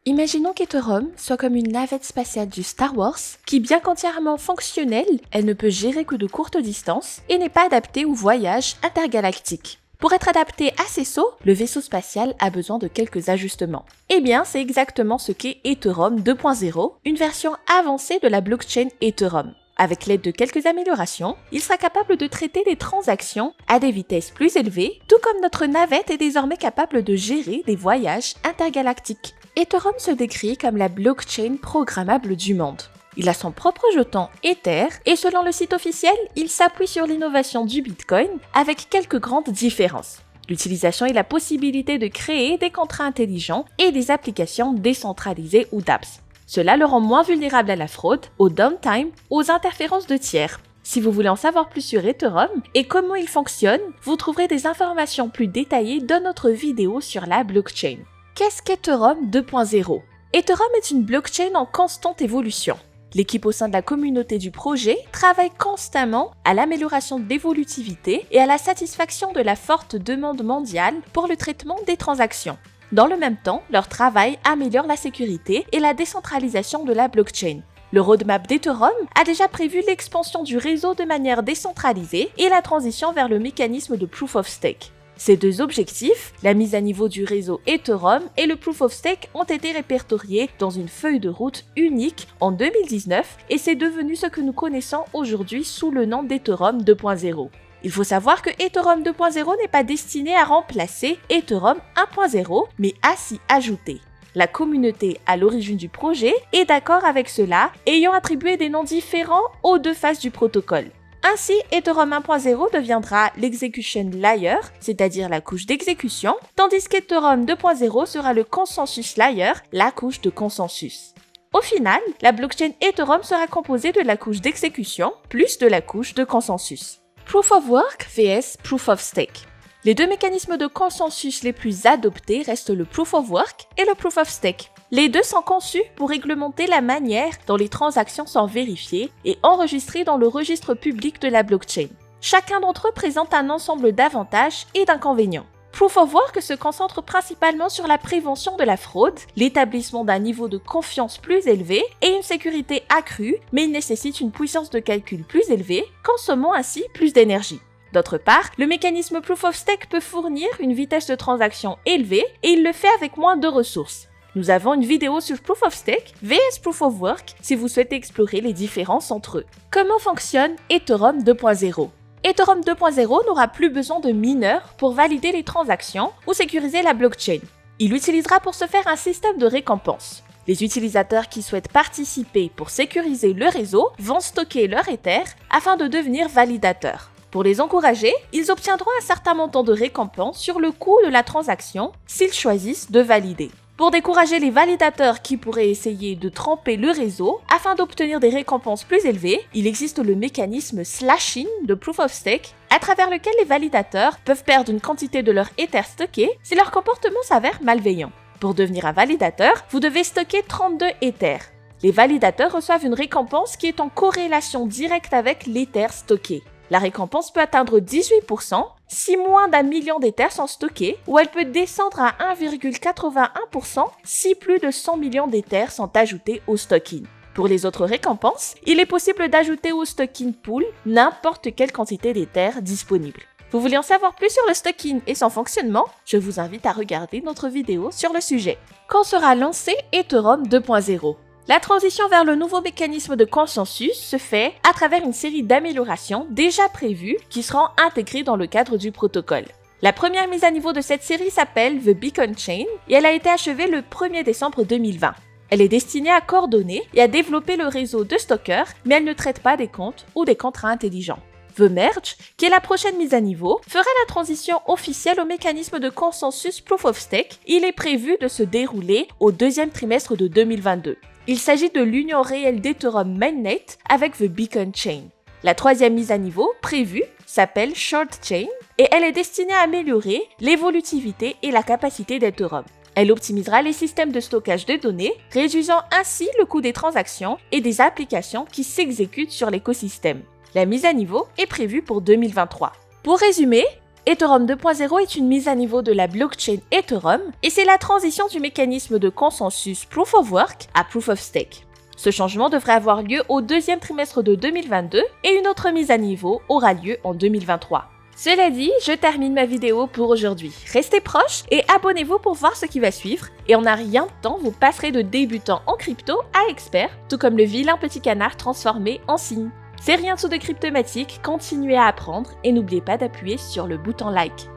Imaginons qu'Ethereum soit comme une navette spatiale du Star Wars qui, bien qu'entièrement fonctionnelle, elle ne peut gérer que de courtes distances et n'est pas adaptée aux voyages intergalactiques. Pour être adapté à ces sauts, le vaisseau spatial a besoin de quelques ajustements. Eh bien, c'est exactement ce qu'est Ethereum 2.0, une version avancée de la blockchain Ethereum. Avec l'aide de quelques améliorations, il sera capable de traiter des transactions à des vitesses plus élevées, tout comme notre navette est désormais capable de gérer des voyages intergalactiques. Ethereum se décrit comme la blockchain programmable du monde. Il a son propre jeton Ether et selon le site officiel, il s'appuie sur l'innovation du Bitcoin avec quelques grandes différences. L'utilisation et la possibilité de créer des contrats intelligents et des applications décentralisées ou dApps. Cela le rend moins vulnérable à la fraude, au downtime, aux interférences de tiers. Si vous voulez en savoir plus sur Ethereum et comment il fonctionne, vous trouverez des informations plus détaillées dans notre vidéo sur la blockchain. Qu'est-ce qu'Ethereum 2.0 ? Ethereum est une blockchain en constante évolution. L'équipe au sein de la communauté du projet travaille constamment à l'amélioration de l'évolutivité et à la satisfaction de la forte demande mondiale pour le traitement des transactions. Dans le même temps, leur travail améliore la sécurité et la décentralisation de la blockchain. Le roadmap d'Ethereum a déjà prévu l'expansion du réseau de manière décentralisée et la transition vers le mécanisme de Proof of Stake. Ces deux objectifs, la mise à niveau du réseau Ethereum et le Proof of Stake, ont été répertoriés dans une feuille de route unique en 2019 et c'est devenu ce que nous connaissons aujourd'hui sous le nom d'Ethereum 2.0. Il faut savoir que Ethereum 2.0 n'est pas destiné à remplacer Ethereum 1.0, mais à s'y ajouter. La communauté à l'origine du projet est d'accord avec cela, ayant attribué des noms différents aux deux faces du protocole. Ainsi, Ethereum 1.0 deviendra l'execution layer, c'est-à-dire la couche d'exécution, tandis qu'Ethereum 2.0 sera le consensus layer, la couche de consensus. Au final, la blockchain Ethereum sera composée de la couche d'exécution plus de la couche de consensus. Proof of Work vs Proof of Stake. Les deux mécanismes de consensus les plus adoptés restent le Proof of Work et le Proof of Stake. Les deux sont conçus pour réglementer la manière dont les transactions sont vérifiées et enregistrées dans le registre public de la blockchain. Chacun d'entre eux présente un ensemble d'avantages et d'inconvénients. Proof of Work se concentre principalement sur la prévention de la fraude, l'établissement d'un niveau de confiance plus élevé et une sécurité accrue, mais il nécessite une puissance de calcul plus élevée, consommant ainsi plus d'énergie. D'autre part, le mécanisme Proof of Stake peut fournir une vitesse de transaction élevée et il le fait avec moins de ressources. Nous avons une vidéo sur Proof of Stake vs Proof of Work si vous souhaitez explorer les différences entre eux. Comment fonctionne Ethereum 2.0 ? Ethereum 2.0 n'aura plus besoin de mineurs pour valider les transactions ou sécuriser la blockchain. Il utilisera pour ce faire un système de récompense. Les utilisateurs qui souhaitent participer pour sécuriser le réseau vont stocker leur Ether afin de devenir validateurs. Pour les encourager, ils obtiendront un certain montant de récompense sur le coût de la transaction s'ils choisissent de valider. Pour décourager les validateurs qui pourraient essayer de tromper le réseau afin d'obtenir des récompenses plus élevées, il existe le mécanisme slashing de Proof of Stake à travers lequel les validateurs peuvent perdre une quantité de leur Ether stocké si leur comportement s'avère malveillant. Pour devenir un validateur, vous devez stocker 32 Ether. Les validateurs reçoivent une récompense qui est en corrélation directe avec l'Ether stocké. La récompense peut atteindre 18% si moins d'1 million d'Ethers sont stockés, ou elle peut descendre à 1,81% si plus de 100 millions d'Ethers sont ajoutés au stocking. Pour les autres récompenses, il est possible d'ajouter au stocking pool n'importe quelle quantité d'Ethers disponible. Vous voulez en savoir plus sur le stocking et son fonctionnement ? Je vous invite à regarder notre vidéo sur le sujet. Quand sera lancé Ethereum 2.0 ? La transition vers le nouveau mécanisme de consensus se fait à travers une série d'améliorations déjà prévues qui seront intégrées dans le cadre du protocole. La première mise à niveau de cette série s'appelle The Beacon Chain et elle a été achevée le 1er décembre 2020. Elle est destinée à coordonner et à développer le réseau de stockers, mais elle ne traite pas des comptes ou des contrats intelligents. The Merge, qui est la prochaine mise à niveau, fera la transition officielle au mécanisme de consensus Proof of Stake. Il est prévu de se dérouler au deuxième trimestre de 2022. Il s'agit de l'union réelle d'Ethereum Mainnet avec The Beacon Chain. La troisième mise à niveau, prévue, s'appelle Short Chain et elle est destinée à améliorer l'évolutivité et la capacité d'Ethereum. Elle optimisera les systèmes de stockage de données, réduisant ainsi le coût des transactions et des applications qui s'exécutent sur l'écosystème. La mise à niveau est prévue pour 2023. Pour résumer, Ethereum 2.0 est une mise à niveau de la blockchain Ethereum et c'est la transition du mécanisme de consensus Proof of Work à Proof of Stake. Ce changement devrait avoir lieu au deuxième trimestre de 2022 et une autre mise à niveau aura lieu en 2023. Cela dit, je termine ma vidéo pour aujourd'hui. Restez proches et abonnez-vous pour voir ce qui va suivre. Et en un rien de temps, vous passerez de débutant en crypto à expert, tout comme le vilain petit canard transformé en cygne. C'est rien dessous de Cryptomatique, continuez à apprendre et n'oubliez pas d'appuyer sur le bouton like.